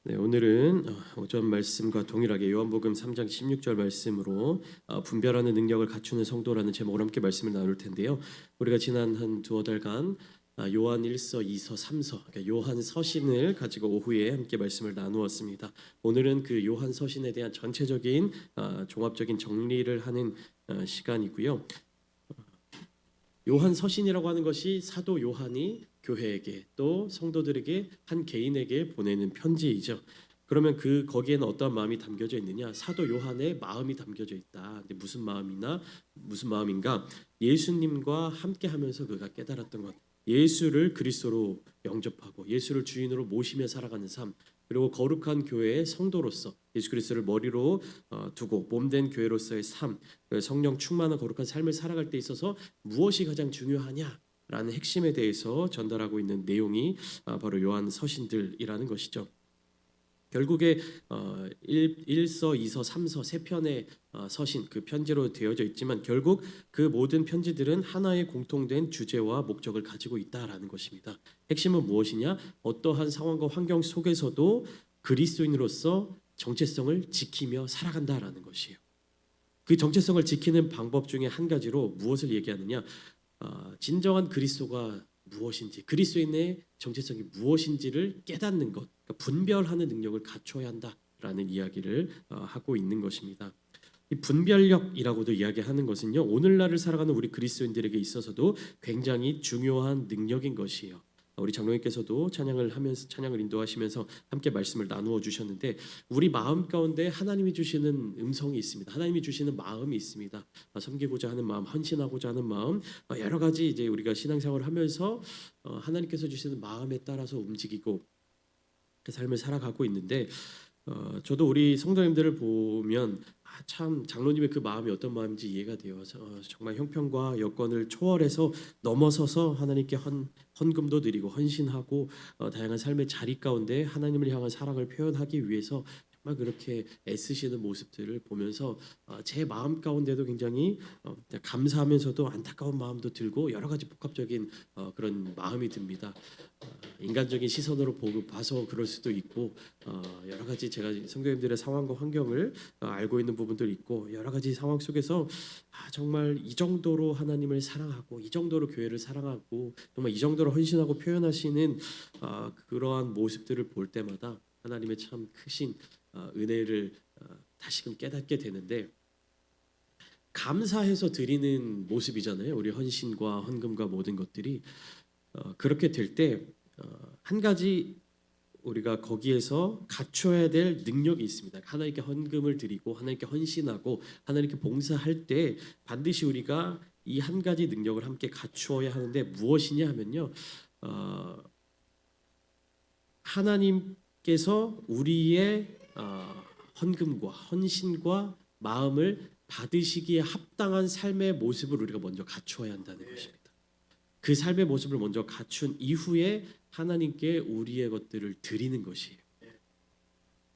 네, 오늘은 오전 말씀과 동일하게 요한복음 3장 16절 말씀으로 분별하는 능력을 갖추는 성도라는 제목으로 함께 말씀을 나눌 텐데요. 우리가 지난 한 두어 달간 요한 1서, 2서, 3서, 그러니까 요한 서신을 가지고 오후에 함께 말씀을 나누었습니다. 오늘은 그 요한 서신에 대한 전체적인 종합적인 정리를 하는 시간이고요. 요한 서신이라고 하는 것이 사도 요한이 교회에게 또 성도들에게 한 개인에게 보내는 편지이죠. 그러면 거기에는 어떤 마음이 담겨져 있느냐? 사도 요한의 마음이 담겨져 있다. 근데 무슨 마음인가? 예수님과 함께하면서 그가 깨달았던 것, 예수를 그리스도로 영접하고 예수를 주인으로 모시며 살아가는 삶, 그리고 거룩한 교회의 성도로서 예수 그리스도를 머리로 두고 몸된 교회로서의 삶, 성령 충만한 거룩한 삶을 살아갈 때 있어서 무엇이 가장 중요하냐라는 핵심에 대해서 전달하고 있는 내용이 바로 요한 서신들이라는 것이죠. 결국에 1서, 2서, 3서 세 편의 서신 그 편지로 되어져 있지만 결국 그 모든 편지들은 하나의 공통된 주제와 목적을 가지고 있다라는 것입니다. 핵심은 무엇이냐? 어떠한 상황과 환경 속에서도 그리스도인으로서 정체성을 지키며 살아간다라는 것이에요. 그 정체성을 지키는 방법 중에 한 가지로 무엇을 얘기하느냐? 진정한 그리스도가 무엇인지, 그리스도인의 정체성이 무엇인지를 깨닫는 것, 그러니까 분별하는 능력을 갖춰야 한다라는 이야기를 하고 있는 것입니다. 이 분별력이라고도 이야기하는 것은요, 오늘날을 살아가는 우리 그리스도인들에게 있어서도 굉장히 중요한 능력인 것이에요. 우리 장로님께서도 찬양을 인도하시면서 함께 말씀을 나누어 주셨는데 우리 마음 가운데 하나님이 주시는 음성이 있습니다. 하나님이 주시는 마음이 있습니다. 섬기고자 하는 마음, 헌신하고자 하는 마음, 여러 가지 이제 우리가 신앙생활을 하면서 하나님께서 주시는 마음에 따라서 움직이고 그 삶을 살아가고 있는데 저도 우리 성도님들을 보면 참 장로님의 그 마음이 어떤 마음인지 이해가 돼요. 정말 형편과 여건을 초월해서 넘어서서 하나님께 헌금도 드리고 헌신하고 다양한 삶의 자리 가운데 하나님을 향한 사랑을 표현하기 위해서 정말 그렇게 애쓰시는 모습들을 보면서 제 마음 가운데도 굉장히 감사하면서도 안타까운 마음도 들고 여러 가지 복합적인 그런 마음이 듭니다. 인간적인 시선으로 보고 봐서 그럴 수도 있고 여러 가지 제가 성도님들의 상황과 환경을 알고 있는 부분도 있고 여러 가지 상황 속에서 정말 이 정도로 하나님을 사랑하고 이 정도로 교회를 사랑하고 정말 이 정도로 헌신하고 표현하시는 그러한 모습들을 볼 때마다 하나님의 참 크신 은혜를 다시금 깨닫게 되는데 감사해서 드리는 모습이잖아요. 우리 헌신과 헌금과 모든 것들이 그렇게 될 때 한 가지 우리가 거기에서 갖춰야 될 능력이 있습니다. 하나님께 헌금을 드리고 하나님께 헌신하고 하나님께 봉사할 때 반드시 우리가 이 한 가지 능력을 함께 갖추어야 하는데 무엇이냐 하면요. 하나님께서 우리의 헌금과 헌신과 마음을 받으시기에 합당한 삶의 모습을 우리가 먼저 갖추어야 한다는 것입니다. 그 삶의 모습을 먼저 갖춘 이후에 하나님께 우리의 것들을 드리는 것이에요.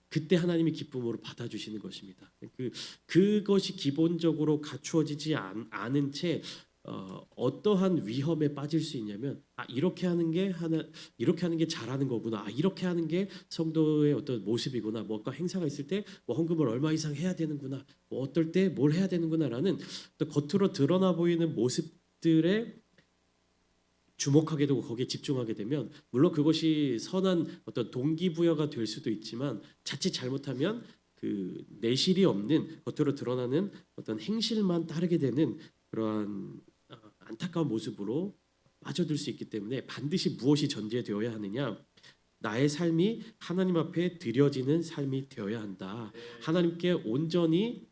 그때 하나님이 기쁨으로 받아주시는 것입니다. 그것이 기본적으로 갖추어지지 않은 채 어떠한 위험에 빠질 수 있냐면 이렇게 하는 게 잘하는 거구나. 이렇게 하는 게 성도의 어떤 모습이구나. 뭔가 행사가 있을 때 뭐 헌금을 얼마 이상 해야 되는구나. 뭐 어떨 때 뭘 해야 되는구나라는 또 겉으로 드러나 보이는 모습들의 주목하게 되고 거기에 집중하게 되면 물론 그것이 선한 어떤 동기부여가 될 수도 있지만 자칫 잘못하면 그 내실이 없는 겉으로 드러나는 어떤 행실만 따르게 되는 그러한 안타까운 모습으로 빠져들 수 있기 때문에 반드시 무엇이 전제되어야 하느냐? 나의 삶이 하나님 앞에 드려지는 삶이 되어야 한다. 하나님께 온전히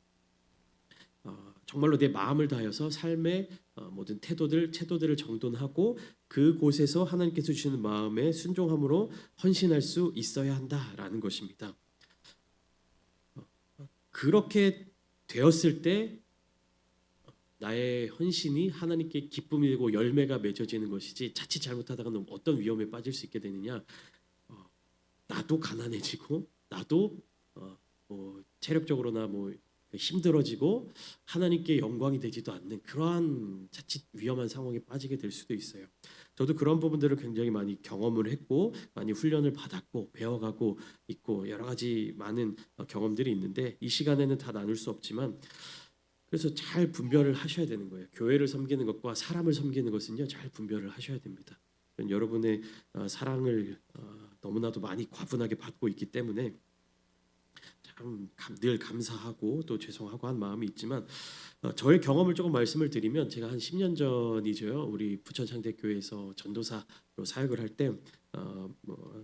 정말로 내 마음을 다하여서 삶의 모든 태도들을 정돈하고 그곳에서 하나님께서 주시는 마음에 순종함으로 헌신할 수 있어야 한다라는 것입니다. 그렇게 되었을 때 나의 헌신이 하나님께 기쁨이 되고 열매가 맺어지는 것이지 자칫 잘못하다가는 어떤 위험에 빠질 수 있게 되느냐? 나도 가난해지고 나도 뭐 체력적으로나 뭐 힘들어지고 하나님께 영광이 되지도 않는 그러한 자칫 위험한 상황에 빠지게 될 수도 있어요. 저도 그런 부분들을 굉장히 많이 경험을 했고 많이 훈련을 받았고 배워가고 있고 여러 가지 많은 경험들이 있는데 이 시간에는 다 나눌 수 없지만 그래서 잘 분별을 하셔야 되는 거예요. 교회를 섬기는 것과 사람을 섬기는 것은요 잘 분별을 하셔야 됩니다. 여러분의 사랑을 너무나도 많이 과분하게 받고 있기 때문에 참 늘 감사하고 또 죄송하고 한 마음이 있지만 저의 경험을 조금 말씀을 드리면 제가 한 10년 전이죠. 우리 부천 창대교회에서 전도사로 사역을 할 때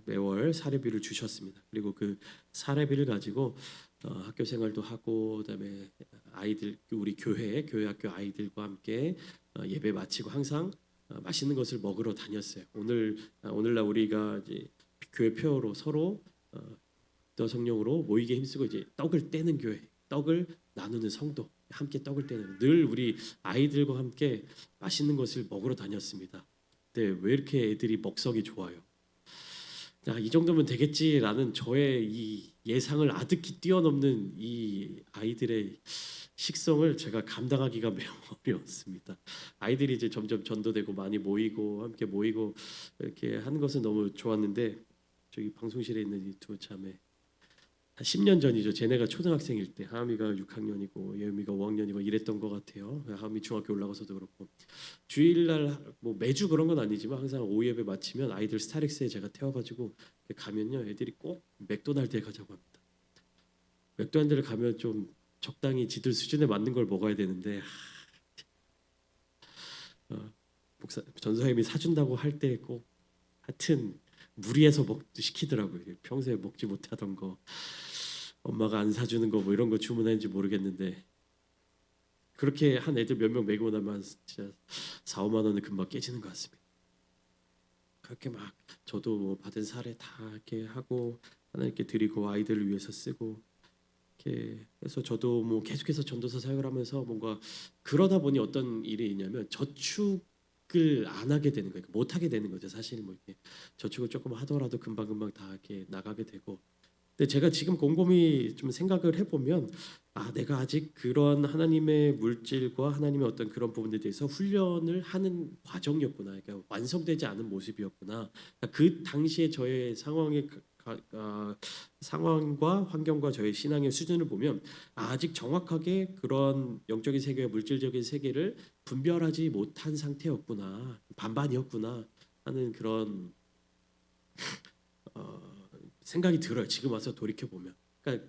매월 사례비를 주셨습니다. 그리고 그 사례비를 가지고 학교 생활도 하고 그다음에 아이들 우리 교회 학교 아이들과 함께 예배 마치고 항상 맛있는 것을 먹으러 다녔어요. 오늘날 우리가 이제 교회 표어로 서로 더 성령으로 모이게 힘쓰고 이제 떡을 떼는 교회, 떡을 나누는 성도, 함께 떡을 떼는 늘 우리 아이들과 함께 맛있는 것을 먹으러 다녔습니다. 근데 왜 이렇게 애들이 먹성이 좋아요? 이 정도면 되겠지라는 저의 이 예상을 아득히 뛰어넘는 이 아이들의 식성을 제가 감당하기가 매우 어려웠습니다. 아이들이 이제 점점 전도되고 많이 모이고 함께 모이고 이렇게 하는 것은 너무 좋았는데 저기 방송실에 있는 이 두 자매 한 10년 전이죠. 쟤네가 초등학생일 때 하미가 6학년이고 예음이가 5학년이고 이랬던 것 같아요. 하미 중학교 올라가서도 그렇고 주일날 뭐 매주 그런 건 아니지만 항상 오후 예배 마치면 아이들 스타렉스에 제가 태워가지고 가면요 애들이 꼭 맥도날드에 가자고 합니다. 맥도날드를 가면 좀 적당히 지들 수준에 맞는 걸 먹어야 되는데 목사 전사님이 사준다고 할 때 꼭 하여튼 무리해서 시키더라고요. 평소에 먹지 못하던 거 엄마가 안 사주는 거 뭐 이런 거 주문했는지 모르겠는데 그렇게 한 애들 몇 명 먹이고 나면 진짜 4, 5만 원은 금방 깨지는 것 같습니다. 그렇게 막 저도 뭐 받은 사례 다 이렇게 하고 하나님께 드리고 아이들을 위해서 쓰고 이렇게 해서 저도 뭐 계속해서 전도사 사역을 하면서 뭔가 그러다 보니 어떤 일이 있냐면 저축을 안 하게 되는 거예요. 못 하게 되는 거죠. 사실 뭐 이렇게 저축을 조금 하더라도 금방 다 이렇게 나가게 되고. 근데 제가 지금 곰곰이 좀 생각을 해보면 내가 아직 그런 하나님의 물질과 하나님의 어떤 그런 부분에 대해서 훈련을 하는 과정이었구나. 그러니까 완성되지 않은 모습이었구나. 그러니까 그 당시에 저의 상황과 환경과 저의 신앙의 수준을 보면 아직 정확하게 그런 영적인 세계와 물질적인 세계를 분별하지 못한 상태였구나. 반반이었구나 하는 그런 생각이 들어요. 지금 와서 돌이켜 보면. 그러니까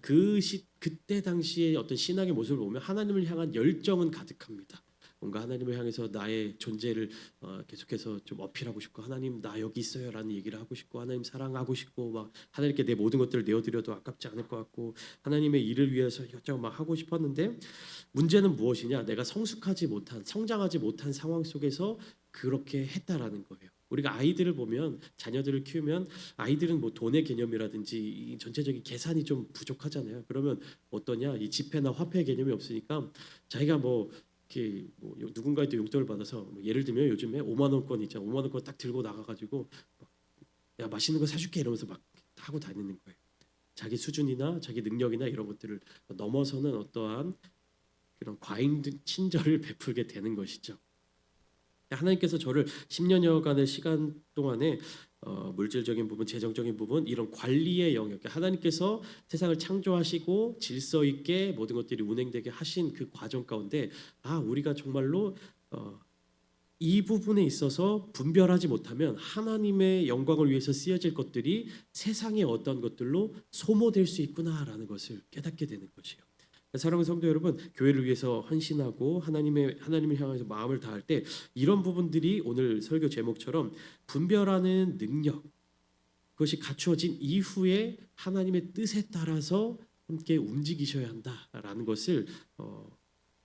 그때 당시의 어떤 신앙의 모습을 보면 하나님을 향한 열정은 가득합니다. 뭔가 하나님을 향해서 나의 존재를 계속해서 좀 어필하고 싶고 하나님 나 여기 있어요라는 얘기를 하고 싶고 하나님 사랑하고 싶고 막 하나님께 내 모든 것들을 내어드려도 아깝지 않을 것 같고 하나님의 일을 위해서 이것저것 막 하고 싶었는데 문제는 무엇이냐? 내가 성장하지 못한 상황 속에서 그렇게 했다라는 거예요. 우리가 아이들을 보면 자녀들을 키우면 아이들은 뭐 돈의 개념이라든지 이 전체적인 계산이 좀 부족하잖아요. 그러면 어떠냐? 이 지폐나 화폐 개념이 없으니까 자기가 뭐 이렇게 뭐 누군가한테 용돈을 받아서 뭐 예를 들면 요즘에 5만 원권 있잖아. 5만 원권 딱 들고 나가가지고 야 맛있는 거 사줄게 이러면서 막 하고 다니는 거예요. 자기 수준이나 자기 능력이나 이런 것들을 넘어서는 어떠한 그런 과잉 친절을 베풀게 되는 것이죠. 하나님께서 저를 10년여간의 시간 동안에 물질적인 부분, 재정적인 부분 이런 관리의 영역, 하나님께서 세상을 창조하시고 질서 있게 모든 것들이 운행되게 하신 그 과정 가운데 우리가 정말로 이 부분에 있어서 분별하지 못하면 하나님의 영광을 위해서 쓰여질 것들이 세상의 어떤 것들로 소모될 수 있구나라는 것을 깨닫게 되는 것이에요. 사랑하는 성도 여러분, 교회를 위해서 헌신하고 하나님을 향해서 마음을 다할 때 이런 부분들이 오늘 설교 제목처럼 분별하는 능력, 그것이 갖추어진 이후에 하나님의 뜻에 따라서 함께 움직이셔야 한다라는 것을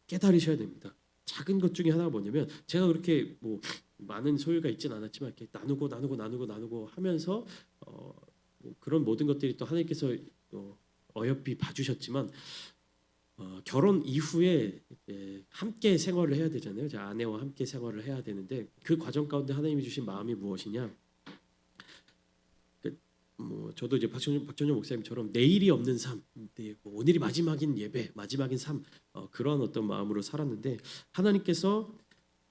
깨달으셔야 됩니다. 작은 것 중에 하나가 뭐냐면 제가 그렇게 뭐 많은 소유가 있진 않았지만 이렇게 나누고 하면서 뭐 그런 모든 것들이 또 하나님께서 어여삐 봐주셨지만 결혼 이후에 함께 생활을 해야 되잖아요. 제 아내와 함께 생활을 해야 되는데 그 과정 가운데 하나님이 주신 마음이 무엇이냐? 뭐 저도 이제 박천준 목사님처럼 내일이 없는 삶, 뭐 오늘이 마지막인 예배, 마지막인 삶, 그런 어떤 마음으로 살았는데 하나님께서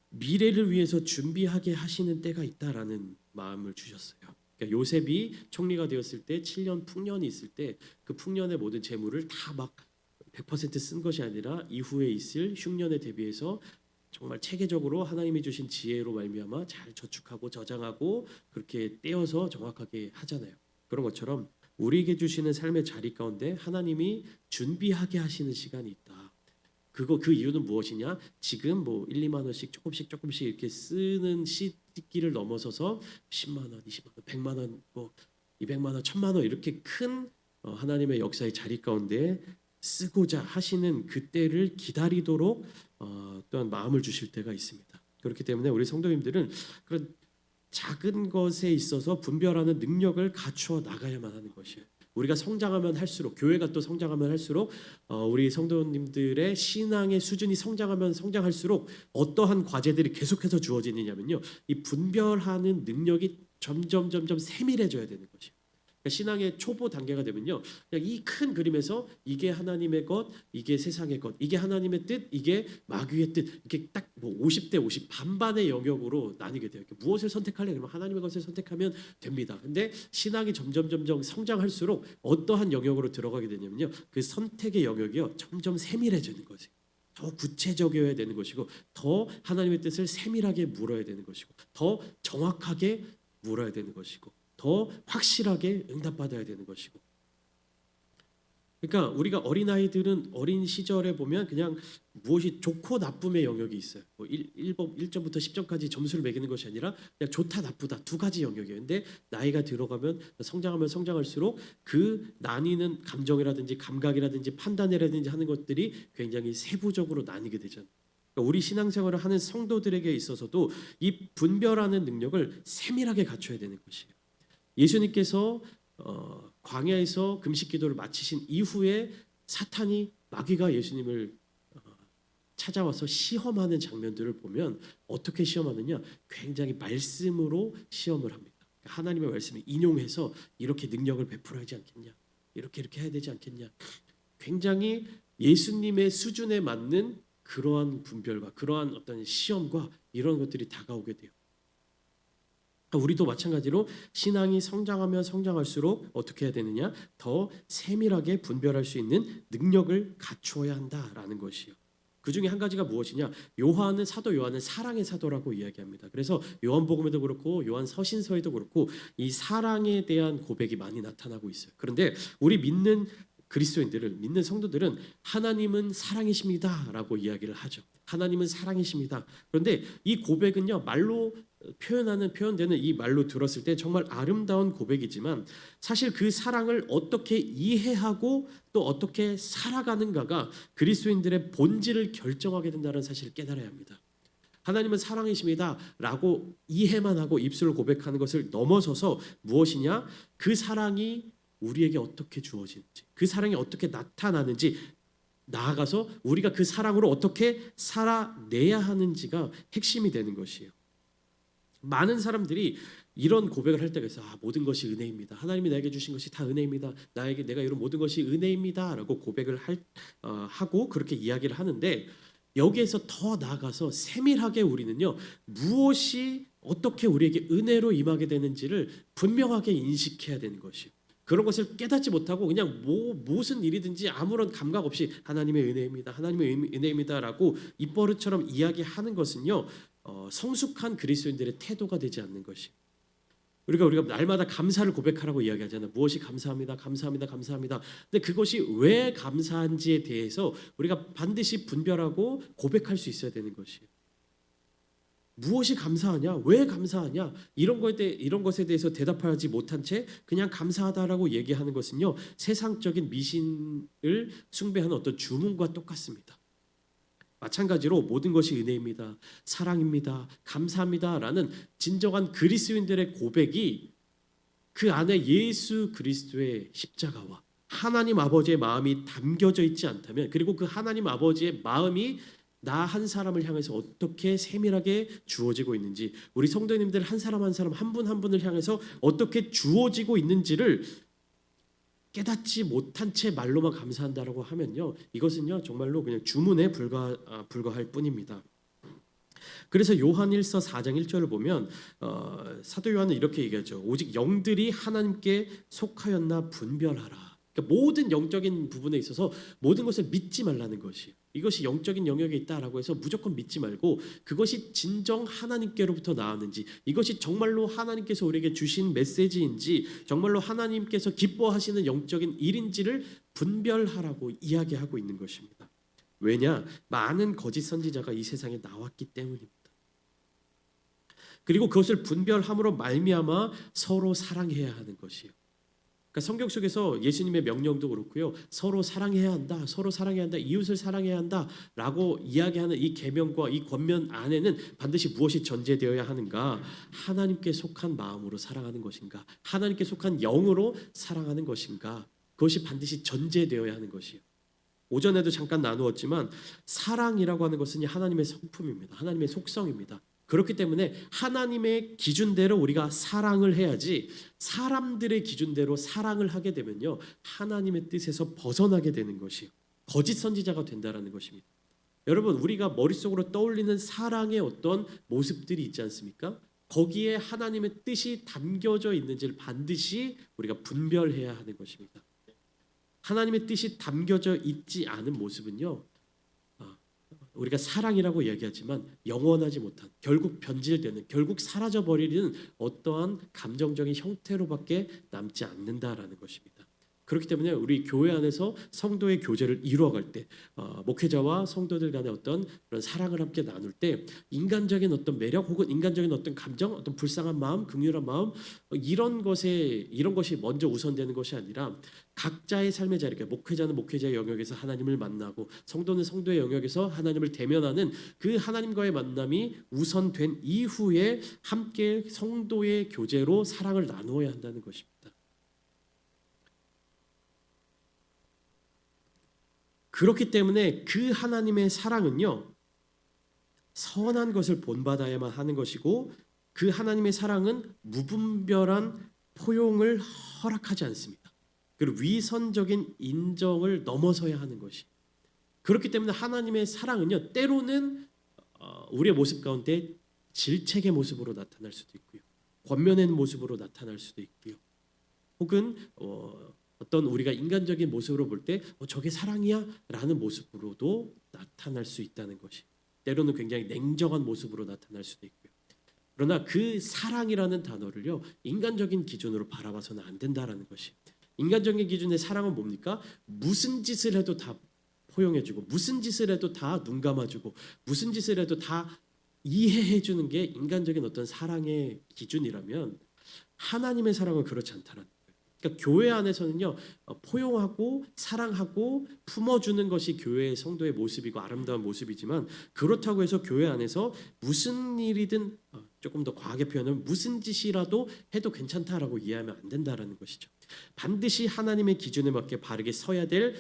미래를 위해서 준비하게 하시는 때가 있다라는 마음을 주셨어요. 그러니까 요셉이 총리가 되었을 때 7년 풍년이 있을 때 그 풍년의 모든 재물을 다 막 100%쓴 것이 아니라 이후에 있을 흉년에 대비해서 정말 체계적으로 하나님이 주신 지혜로 말미암아 잘 저축하고 저장하고 그렇게 떼어서 정확하게 하잖아요. 그런 것처럼 우리에게 주시는 삶의 자리 가운데 하나님이 준비하게 하시는 시간이 있다. 그 이유는 무엇이냐? 지금 뭐 1, 2만 원씩 조금씩 이렇게 쓰는 시기를 넘어서서 10만 원, 20만 원, 100만 원, 뭐 200만 원, 1000만 원 이렇게 큰 하나님의 역사의 자리 가운데 쓰고자 하시는 그때를 기다리도록 또한 마음을 주실 때가 있습니다. 그렇기 때문에 우리 성도님들은 그런 작은 것에 있어서 분별하는 능력을 갖추어 나가야만 하는 것이에요. 우리가 성장하면 할수록 교회가 또 성장하면 할수록 우리 성도님들의 신앙의 수준이 성장하면 성장할수록 어떠한 과제들이 계속해서 주어지느냐면요. 이 분별하는 능력이 점점 세밀해져야 되는 것이에요. 그러니까 신앙의 초보 단계가 되면요, 그냥 이 큰 그림에서 이게 하나님의 것, 이게 세상의 것, 이게 하나님의 뜻, 이게 마귀의 뜻, 이렇게 딱 뭐 50대 50 반반의 영역으로 나뉘게 돼요. 무엇을 선택할래? 그러면 하나님의 것을 선택하면 됩니다. 근데 신앙이 점점 성장할수록 어떠한 영역으로 들어가게 되냐면요, 그 선택의 영역이요 점점 세밀해지는 거죠. 더 구체적이어야 되는 것이고, 더 하나님의 뜻을 세밀하게 물어야 되는 것이고, 더 정확하게 물어야 되는 것이고, 더 확실하게 응답받아야 되는 것이고. 그러니까 우리가 어린아이들은 어린 시절에 보면 그냥 무엇이 좋고 나쁨의 영역이 있어요. 뭐 1점부터 10점까지 점수를 매기는 것이 아니라 그냥 좋다 나쁘다 두 가지 영역이에요. 근데 나이가 들어가면 성장하면 성장할수록 그 나뉘는 감정이라든지 감각이라든지 판단이라든지 하는 것들이 굉장히 세부적으로 나뉘게 되잖아요. 그러니까 우리 신앙생활을 하는 성도들에게 있어서도 이 분별하는 능력을 세밀하게 갖춰야 되는 것이에요. 예수님께서 광야에서 금식 기도를 마치신 이후에 사탄이 마귀가 예수님을 찾아와서 시험하는 장면들을 보면 어떻게 시험하느냐? 굉장히 말씀으로 시험을 합니다. 하나님의 말씀을 인용해서 이렇게 능력을 베풀어야 하지 않겠냐? 이렇게 해야 되지 않겠냐? 굉장히 예수님의 수준에 맞는 그러한 분별과 그러한 어떤 시험과 이런 것들이 다가오게 돼요. 우리도 마찬가지로 신앙이 성장하면 성장할수록 어떻게 해야 되느냐? 더 세밀하게 분별할 수 있는 능력을 갖추어야 한다라는 것이요. 그 중에 한 가지가 무엇이냐? 사도 요한은 사랑의 사도라고 이야기합니다. 그래서 요한복음에도 그렇고 요한 서신서에도 그렇고 이 사랑에 대한 고백이 많이 나타나고 있어요. 그런데 우리 믿는 믿는 성도들은 하나님은 사랑이십니다라고 이야기를 하죠. 하나님은 사랑이십니다. 그런데 이 고백은요, 말로 표현되는 이 말로 들었을 때 정말 아름다운 고백이지만 사실 그 사랑을 어떻게 이해하고 또 어떻게 살아가는가가 그리스도인들의 본질을 결정하게 된다는 사실을 깨달아야 합니다. 하나님은 사랑이십니다 라고 이해만 하고 입술로 고백하는 것을 넘어서서 무엇이냐? 그 사랑이 우리에게 어떻게 주어지는지, 그 사랑이 어떻게 나타나는지, 나아가서 우리가 그 사랑으로 어떻게 살아내야 하는지가 핵심이 되는 것이에요. 많은 사람들이 이런 고백을 할 때가 있어요. 모든 것이 은혜입니다. 하나님이 나에게 주신 것이 다 은혜입니다. 내가 이룬 모든 것이 은혜입니다라고 고백을 하고 그렇게 이야기를 하는데, 여기에서 더 나아가서 세밀하게 우리는요, 무엇이 어떻게 우리에게 은혜로 임하게 되는지를 분명하게 인식해야 되는 것이에요. 그런 것을 깨닫지 못하고 그냥 무슨 일이든지 아무런 감각 없이 하나님의 은혜입니다. 하나님의 은혜입니다라고 입버릇처럼 이야기하는 것은요, 성숙한 그리스도인들의 태도가 되지 않는 것이. 우리가 날마다 감사를 고백하라고 이야기하잖아요. 무엇이 감사합니다. 근데 그것이 왜 감사한지에 대해서 우리가 반드시 분별하고 고백할 수 있어야 되는 것이에요. 무엇이 감사하냐? 왜 감사하냐? 이런 것에 대해서 대답하지 못한 채 그냥 감사하다라고 얘기하는 것은요, 세상적인 미신을 숭배하는 어떤 주문과 똑같습니다. 마찬가지로 모든 것이 은혜입니다, 사랑입니다, 감사합니다라는 진정한 그리스도인들의 고백이 그 안에 예수 그리스도의 십자가와 하나님 아버지의 마음이 담겨져 있지 않다면, 그리고 그 하나님 아버지의 마음이 나 한 사람을 향해서 어떻게 세밀하게 주어지고 있는지, 우리 성도님들 한 사람 한 분 한 분을 향해서 어떻게 주어지고 있는지를 깨닫지 못한 채 말로만 감사한다라고 하면요, 이것은요 정말로 그냥 주문에 불과할 뿐입니다. 그래서 요한일서 4장 1절을 보면 사도 요한은 이렇게 얘기하죠. 오직 영들이 하나님께 속하였나 분별하라. 그러니까 모든 영적인 부분에 있어서 모든 것을 믿지 말라는 것이에요. 이것이 영적인 영역에 있다라고 해서 무조건 믿지 말고 그것이 진정 하나님께로부터 나왔는지, 이것이 정말로 하나님께서 우리에게 주신 메시지인지, 정말로 하나님께서 기뻐하시는 영적인 일인지를 분별하라고 이야기하고 있는 것입니다. 왜냐? 많은 거짓 선지자가 이 세상에 나왔기 때문입니다. 그리고 그것을 분별함으로 말미암아 서로 사랑해야 하는 것이에요. 그러니까 성경 속에서 예수님의 명령도 그렇고요. 서로 사랑해야 한다. 서로 사랑해야 한다. 이웃을 사랑해야 한다라고 이야기하는 이 계명과 이 권면 안에는 반드시 무엇이 전제되어야 하는가? 하나님께 속한 마음으로 사랑하는 것인가? 하나님께 속한 영으로 사랑하는 것인가? 그것이 반드시 전제되어야 하는 것이에요. 오전에도 잠깐 나누었지만 사랑이라고 하는 것은 하나님의 성품입니다. 하나님의 속성입니다. 그렇기 때문에 하나님의 기준대로 우리가 사랑을 해야지, 사람들의 기준대로 사랑을 하게 되면요 하나님의 뜻에서 벗어나게 되는 것이 거짓 선지자가 된다라는 것입니다. 여러분, 우리가 머릿속으로 떠올리는 사랑의 어떤 모습들이 있지 않습니까? 거기에 하나님의 뜻이 담겨져 있는지를 반드시 우리가 분별해야 하는 것입니다. 하나님의 뜻이 담겨져 있지 않은 모습은요, 우리가 사랑이라고 얘기하지만 영원하지 못한, 결국 변질되는, 결국 사라져버리는 어떠한 감정적인 형태로밖에 남지 않는다라는 것입니다. 그렇기 때문에 우리 교회 안에서 성도의 교제를 이루어갈 때, 목회자와 성도들 간의 어떤 그런 사랑을 함께 나눌 때 인간적인 어떤 매력 혹은 인간적인 어떤 감정, 어떤 불쌍한 마음, 긍휼한 마음, 이런 것이 먼저 우선되는 것이 아니라 각자의 삶의 자리, 목회자는 목회자의 영역에서 하나님을 만나고 성도는 성도의 영역에서 하나님을 대면하는 그 하나님과의 만남이 우선된 이후에 함께 성도의 교제로 사랑을 나누어야 한다는 것입니다. 그렇기 때문에 그 하나님의 사랑은요 선한 것을 본받아야만 하는 것이고, 그 하나님의 사랑은 무분별한 포용을 허락하지 않습니다. 그리고 위선적인 인정을 넘어서야 하는 것이. 그렇기 때문에 하나님의 사랑은요 때로는 우리의 모습 가운데 질책의 모습으로 나타날 수도 있고요, 권면의 모습으로 나타날 수도 있고요, 혹은 어떤 우리가 인간적인 모습으로 볼 때 저게 사랑이야? 라는 모습으로도 나타날 수 있다는 것이, 때로는 굉장히 냉정한 모습으로 나타날 수도 있고요. 그러나 그 사랑이라는 단어를요 인간적인 기준으로 바라봐서는 안 된다라는 것이. 인간적인 기준의 사랑은 뭡니까? 무슨 짓을 해도 다 포용해주고, 무슨 짓을 해도 다 눈 감아주고, 무슨 짓을 해도 다 이해해주는 게 인간적인 어떤 사랑의 기준이라면, 하나님의 사랑은 그렇지 않다라는 거예요. 그러니까 교회 안에서는요 포용하고 사랑하고 품어주는 것이 교회의 성도의 모습이고 아름다운 모습이지만, 그렇다고 해서 교회 안에서 무슨 일이든 조금 더 과하게 표현하면 무슨 짓이라도 해도 괜찮다라고 이해하면 안 된다라는 것이죠. 반드시 하나님의 기준에 맞게 바르게 서야 될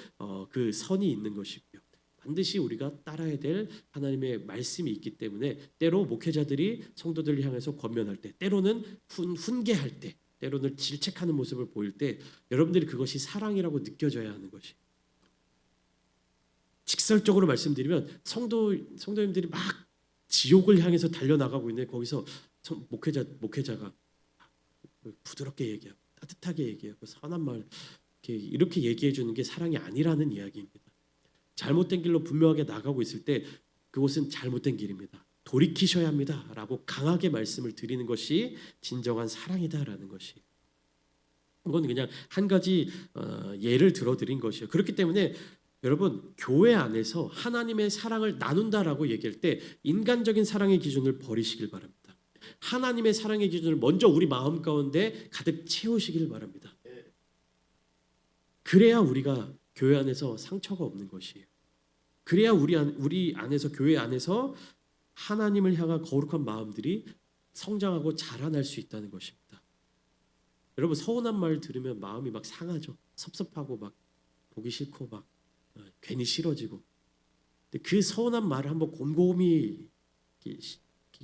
그 선이 있는 것이고요, 반드시 우리가 따라야 될 하나님의 말씀이 있기 때문에 때로 목회자들이 성도들을 향해서 권면할 때, 때로는 훈계할 때, 때로는 질책하는 모습을 보일 때 여러분들이 그것이 사랑이라고 느껴져야 하는 것이. 직설적으로 말씀드리면 성도님들이 막 지옥을 향해서 달려나가고 있는데 거기서 목회자가 부드럽게 얘기하고 따뜻하게 얘기하고 선한 말 이렇게 얘기해 주는 게 사랑이 아니라는 이야기입니다. 잘못된 길로 분명하게 나가고 있을 때 그곳은 잘못된 길입니다. 돌이키셔야 합니다라고 강하게 말씀을 드리는 것이 진정한 사랑이다라는 것이. 이건 그냥 한 가지 예를 들어드린 것이에요. 그렇기 때문에 여러분, 교회 안에서 하나님의 사랑을 나눈다라고 얘기할 때 인간적인 사랑의 기준을 버리시길 바랍니다. 하나님의 사랑의 기준을 먼저 우리 마음 가운데 가득 채우시길 바랍니다. 그래야 우리가 교회 안에서 상처가 없는 것이에요. 그래야 우리 안에서, 교회 안에서 하나님을 향한 거룩한 마음들이 성장하고 자라날 수 있다는 것입니다. 여러분, 서운한 말 들으면 마음이 막 상하죠. 섭섭하고 막 보기 싫고 막 괜히 싫어지고. 근데 그 서운한 말을 한번 곰곰이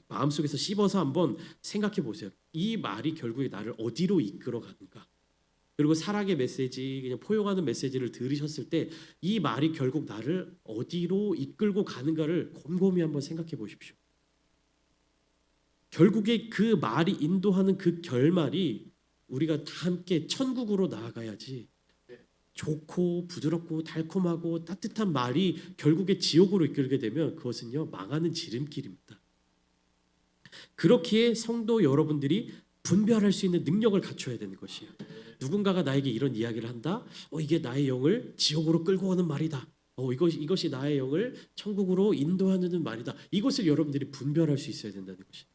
마음속에서 씹어서 한번 생각해 보세요. 이 말이 결국에 나를 어디로 이끌어 가는가? 그리고 사랑의 메시지, 그냥 포용하는 메시지를 들으셨을 때 이 말이 결국 나를 어디로 이끌고 가는가를 곰곰이 한번 생각해 보십시오. 결국에 그 말이 인도하는 그 결말이 우리가 다 함께 천국으로 나아가야지, 좋고 부드럽고 달콤하고 따뜻한 말이 결국에 지옥으로 이끌게 되면 그것은요 망하는 지름길입니다. 그렇기에 성도 여러분들이 분별할 수 있는 능력을 갖춰야 되는 것이에요. 누군가가 나에게 이런 이야기를 한다. 이게 나의 영을 지옥으로 끌고 오는 말이다. 이것이 나의 영을 천국으로 인도하는 말이다. 이것을 여러분들이 분별할 수 있어야 된다는 것이에요.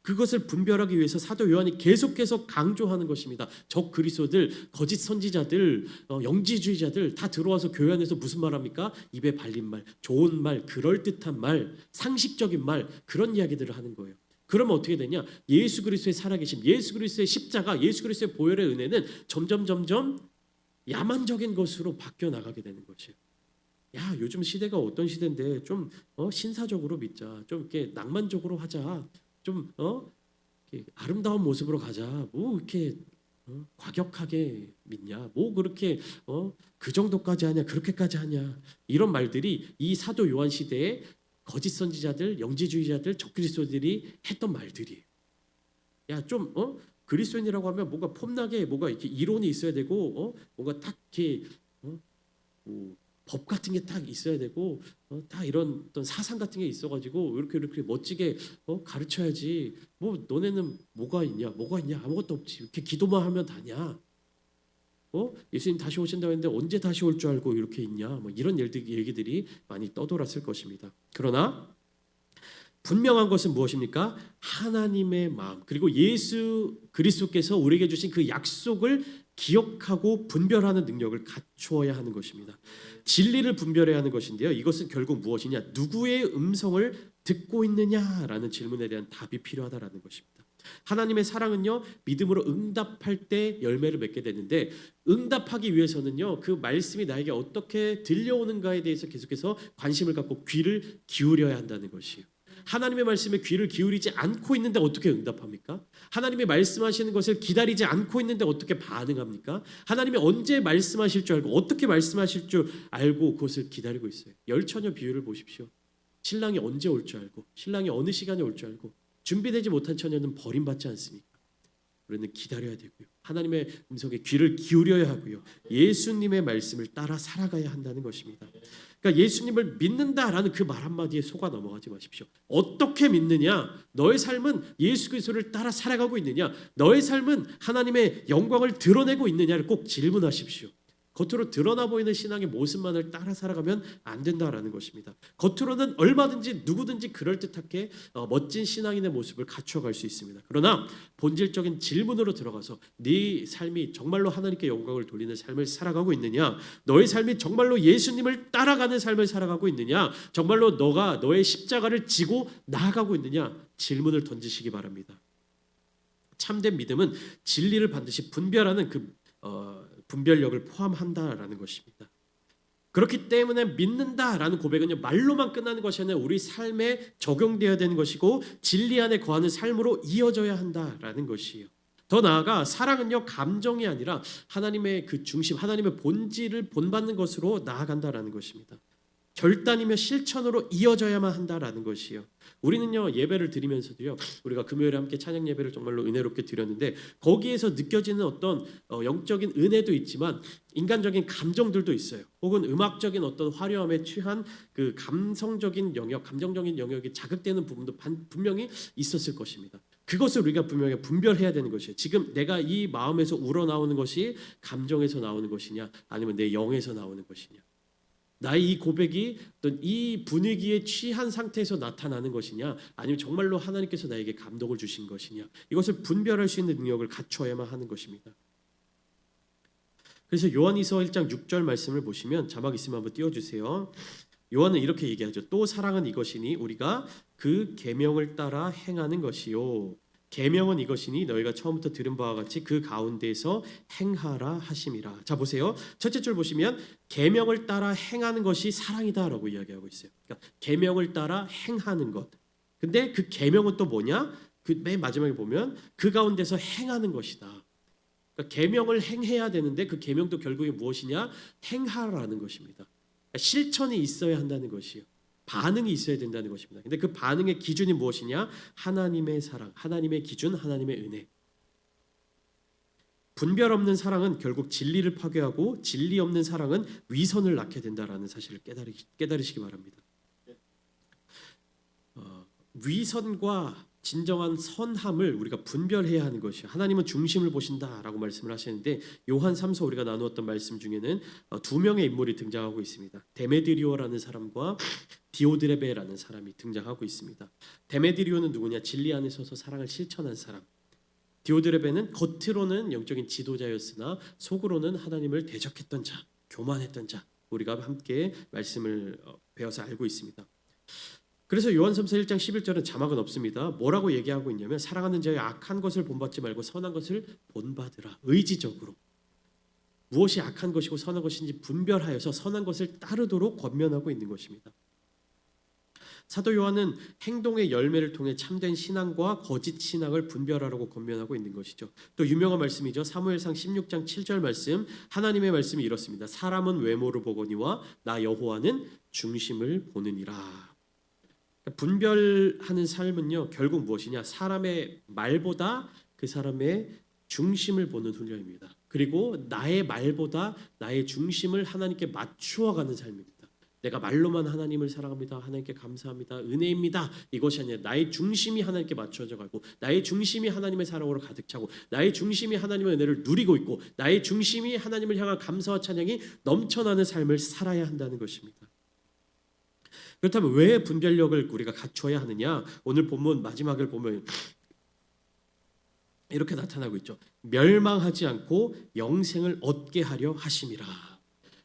그것을 분별하기 위해서 사도 요한이 계속해서 강조하는 것입니다. 적 그리스도들, 거짓 선지자들, 영지주의자들 다 들어와서 교회 안에서 무슨 말합니까? 입에 발린 말, 좋은 말, 그럴듯한 말, 상식적인 말, 그런 이야기들을 하는 거예요. 그러면 어떻게 되냐? 예수 그리스도의 살아계심, 예수 그리스도의 십자가, 예수 그리스도의 보혈의 은혜는 점점 야만적인 것으로 바뀌어 나가게 되는 것이에요. 야, 요즘 시대가 어떤 시대인데 좀 신사적으로 믿자, 좀 이렇게 낭만적으로 하자, 좀 이렇게 아름다운 모습으로 가자. 뭐 이렇게 과격하게 믿냐? 뭐 그렇게 그 정도까지 하냐? 그렇게까지 하냐? 이런 말들이 이 사도 요한 시대에 거짓 선지자들, 영지주의자들, 적그리스도들이 했던 말들이에요. 야, 좀 그리스도인이라고 하면 뭔가 폼나게 뭔가 이렇게 이론이 있어야 되고 뭔가 딱 이렇게 뭐 법 같은 게 딱 있어야 되고 다 이런 어떤 사상 같은 게 있어가지고 이렇게 멋지게 가르쳐야지. 뭐 너네는 뭐가 있냐 아무것도 없지. 이렇게 기도만 하면 다냐. 예수님 다시 오신다고 했는데 언제 다시 올 줄 알고 이렇게 있냐. 뭐 이런 얘기들이 많이 떠돌았을 것입니다. 그러나 분명한 것은 무엇입니까? 하나님의 마음, 그리고 예수 그리스도께서 우리에게 주신 그 약속을 기억하고 분별하는 능력을 갖추어야 하는 것입니다. 진리를 분별해야 하는 것인데요. 이것은 결국 무엇이냐? 누구의 음성을 듣고 있느냐라는 질문에 대한 답이 필요하다라는 것입니다. 하나님의 사랑은요, 믿음으로 응답할 때 열매를 맺게 되는데, 응답하기 위해서는요, 그 말씀이 나에게 어떻게 들려오는가에 대해서 계속해서 관심을 갖고 귀를 기울여야 한다는 것이에요. 하나님의 말씀에 귀를 기울이지 않고 있는데 어떻게 응답합니까? 하나님이 말씀하시는 것을 기다리지 않고 있는데 어떻게 반응합니까? 하나님이 언제 말씀하실 줄 알고 어떻게 말씀하실 줄 알고 그것을 기다리고 있어요. 열처녀 비유를 보십시오. 신랑이 언제 올 줄 알고, 신랑이 어느 시간에 올 줄 알고, 준비되지 못한 처녀는 버림받지 않습니까? 우리는 기다려야 되고요. 하나님의 음성에 귀를 기울여야 하고요. 예수님의 말씀을 따라 살아가야 한다는 것입니다. 그러니까 예수님을 믿는다라는 그 말 한마디에 속아 넘어가지 마십시오. 어떻게 믿느냐? 너의 삶은 예수 그리스도를 따라 살아가고 있느냐? 너의 삶은 하나님의 영광을 드러내고 있느냐를 꼭 질문하십시오. 겉으로 드러나 보이는 신앙의 모습만을 따라 살아가면 안 된다라는 것입니다. 겉으로는 얼마든지 누구든지 그럴듯하게 멋진 신앙인의 모습을 갖춰갈 수 있습니다. 그러나 본질적인 질문으로 들어가서 네 삶이 정말로 하나님께 영광을 돌리는 삶을 살아가고 있느냐? 너의 삶이 정말로 예수님을 따라가는 삶을 살아가고 있느냐? 정말로 너가 너의 십자가를 지고 나아가고 있느냐? 질문을 던지시기 바랍니다. 참된 믿음은 진리를 반드시 분별하는 분별력을 포함한다라는 것입니다. 그렇기 때문에 믿는다라는 고백은요, 말로만 끝나는 것이 아니라 우리 삶에 적용되어야 되는 것이고 진리 안에 거하는 삶으로 이어져야 한다라는 것이에요. 더 나아가 사랑은요, 감정이 아니라 하나님의 그 중심, 하나님의 본질을 본받는 것으로 나아간다라는 것입니다. 결단이며 실천으로 이어져야만 한다라는 것이요. 우리는요, 예배를 드리면서도요, 우리가 금요일에 함께 찬양 예배를 정말로 은혜롭게 드렸는데 거기에서 느껴지는 어떤 영적인 은혜도 있지만 인간적인 감정들도 있어요. 혹은 음악적인 어떤 화려함에 취한 그 감성적인 영역, 감정적인 영역이 자극되는 부분도 분명히 있었을 것입니다. 그것을 우리가 분명히 분별해야 되는 것이에요. 지금 내가 이 마음에서 우러나오는 것이 감정에서 나오는 것이냐, 아니면 내 영에서 나오는 것이냐. 나의 이 고백이 어떤 이 분위기에 취한 상태에서 나타나는 것이냐, 아니면 정말로 하나님께서 나에게 감동을 주신 것이냐, 이것을 분별할 수 있는 능력을 갖춰야만 하는 것입니다. 그래서 요한이서 1장 6절 말씀을 보시면 자막 있으면 한번 띄워주세요. 요한은 이렇게 얘기하죠. 또 사랑은 이것이니 우리가 그 계명을 따라 행하는 것이요. 계명은 이것이니 너희가 처음부터 들은 바와 같이 그 가운데에서 행하라 하심이라. 자 보세요. 첫째 줄 보시면 계명을 따라 행하는 것이 사랑이다라고 이야기하고 있어요. 그러니까 계명을 따라 행하는 것. 근데 그 계명은 또 뭐냐? 그 맨 마지막에 보면 그 가운데서 행하는 것이다. 그러니까 계명을 행해야 되는데 그 계명도 결국에 무엇이냐? 행하라는 것입니다. 그러니까 실천이 있어야 한다는 것이요. 반응이 있어야 된다는 것입니다. 근데 그 반응의 기준이 무엇이냐? 하나님의 사랑, 하나님의 기준, 하나님의 은혜. 분별 없는 사랑은 결국 진리를 파괴하고 진리 없는 사랑은 위선을 낳게 된다라는 사실을 깨달으시기 바랍니다. 위선과 진정한 선함을 우리가 분별해야 하는 것이요. 하나님은 중심을 보신다라고 말씀을 하시는데 요한 3서 우리가 나누었던 말씀 중에는 두 명의 인물이 등장하고 있습니다. 데메드리오라는 사람과 디오드레베라는 사람이 등장하고 있습니다. 데메드리오는 누구냐? 진리 안에 서서 사랑을 실천한 사람. 디오드레베는 겉으로는 영적인 지도자였으나 속으로는 하나님을 대적했던 자, 교만했던 자. 우리가 함께 말씀을 배워서 알고 있습니다. 그래서 요한삼서 1장 11절은 자막은 없습니다. 뭐라고 얘기하고 있냐면 사랑하는 자의 악한 것을 본받지 말고 선한 것을 본받으라. 의지적으로 무엇이 악한 것이고 선한 것인지 분별하여서 선한 것을 따르도록 권면하고 있는 것입니다. 사도 요한은 행동의 열매를 통해 참된 신앙과 거짓 신앙을 분별하라고 권면하고 있는 것이죠. 또 유명한 말씀이죠. 사무엘상 16장 7절 말씀, 하나님의 말씀이 이렇습니다. 사람은 외모를 보거니와 나 여호와는 중심을 보느니라. 분별하는 삶은요, 결국 무엇이냐? 사람의 말보다 그 사람의 중심을 보는 훈련입니다. 그리고 나의 말보다 나의 중심을 하나님께 맞추어가는 삶입니다. 내가 말로만 하나님을 사랑합니다, 하나님께 감사합니다, 은혜입니다, 이것이 아니라 나의 중심이 하나님께 맞춰져 가고 나의 중심이 하나님의 사랑으로 가득 차고 나의 중심이 하나님의 은혜를 누리고 있고 나의 중심이 하나님을 향한 감사와 찬양이 넘쳐나는 삶을 살아야 한다는 것입니다. 그렇다면 왜 분별력을 우리가 갖춰야 하느냐? 오늘 본문 마지막을 보면 이렇게 나타나고 있죠. 멸망하지 않고 영생을 얻게 하려 하심이라.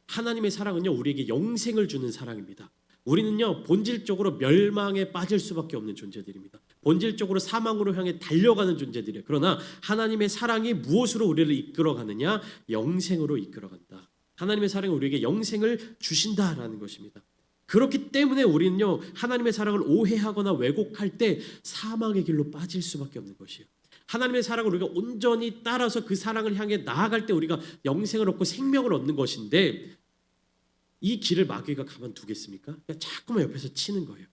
하나님의 사랑은요, 우리에게 영생을 주는 사랑입니다. 우리는요, 본질적으로 멸망에 빠질 수밖에 없는 존재들입니다. 본질적으로 사망으로 향해 달려가는 존재들이에요. 그러나 하나님의 사랑이 무엇으로 우리를 이끌어가느냐? 영생으로 이끌어간다. 하나님의 사랑이 우리에게 영생을 주신다라는 것입니다. 그렇기 때문에 우리는요, 하나님의 사랑을 오해하거나 왜곡할 때 사망의 길로 빠질 수밖에 없는 것이에요. 하나님의 사랑을 우리가 온전히 따라서 그 사랑을 향해 나아갈 때 우리가 영생을 얻고 생명을 얻는 것인데 이 길을 마귀가 가만두겠습니까? 그러니까 자꾸만 옆에서 치는 거예요.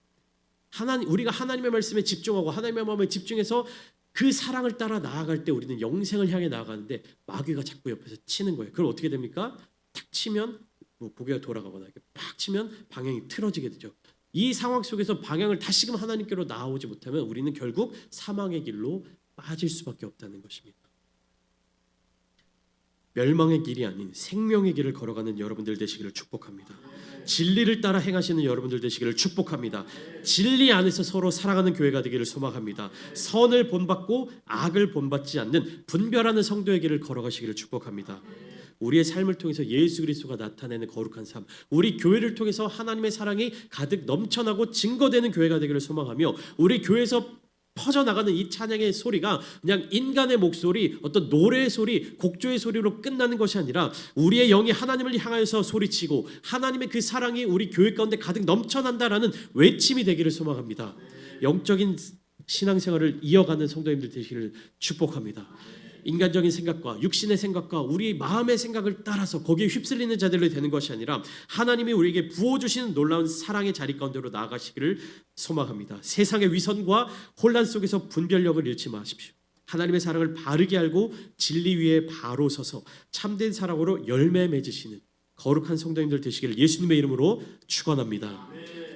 우리가 하나님의 말씀에 집중하고 하나님의 마음에 집중해서 그 사랑을 따라 나아갈 때 우리는 영생을 향해 나아가는데 마귀가 자꾸 옆에서 치는 거예요. 그럼 어떻게 됩니까? 탁 치면 고개가 돌아가거나 이렇게 팍 치면 방향이 틀어지게 되죠. 이 상황 속에서 방향을 다시금 하나님께로 나아오지 못하면 우리는 결국 사망의 길로 빠질 수밖에 없다는 것입니다. 멸망의 길이 아닌 생명의 길을 걸어가는 여러분들 되시기를 축복합니다. 진리를 따라 행하시는 여러분들 되시기를 축복합니다. 진리 안에서 서로 사랑하는 교회가 되기를 소망합니다. 선을 본받고 악을 본받지 않는 분별하는 성도의 길을 걸어가시기를 축복합니다. 우리의 삶을 통해서 예수 그리스도가 나타내는 거룩한 삶, 우리 교회를 통해서 하나님의 사랑이 가득 넘쳐나고 증거되는 교회가 되기를 소망하며 우리 교회에서 퍼져나가는 이 찬양의 소리가 그냥 인간의 목소리, 어떤 노래의 소리, 곡조의 소리로 끝나는 것이 아니라 우리의 영이 하나님을 향하여서 소리치고 하나님의 그 사랑이 우리 교회 가운데 가득 넘쳐난다라는 외침이 되기를 소망합니다. 영적인 신앙생활을 이어가는 성도님들 되시기를 축복합니다. 인간적인 생각과 육신의 생각과 우리 마음의 생각을 따라서 거기에 휩쓸리는 자들이 되는 것이 아니라 하나님이 우리에게 부어주시는 놀라운 사랑의 자리 가운데로 나아가시기를 소망합니다. 세상의 위선과 혼란 속에서 분별력을 잃지 마십시오. 하나님의 사랑을 바르게 알고 진리 위에 바로 서서 참된 사랑으로 열매 맺으시는 거룩한 성도님들 되시기를 예수님의 이름으로 축원합니다.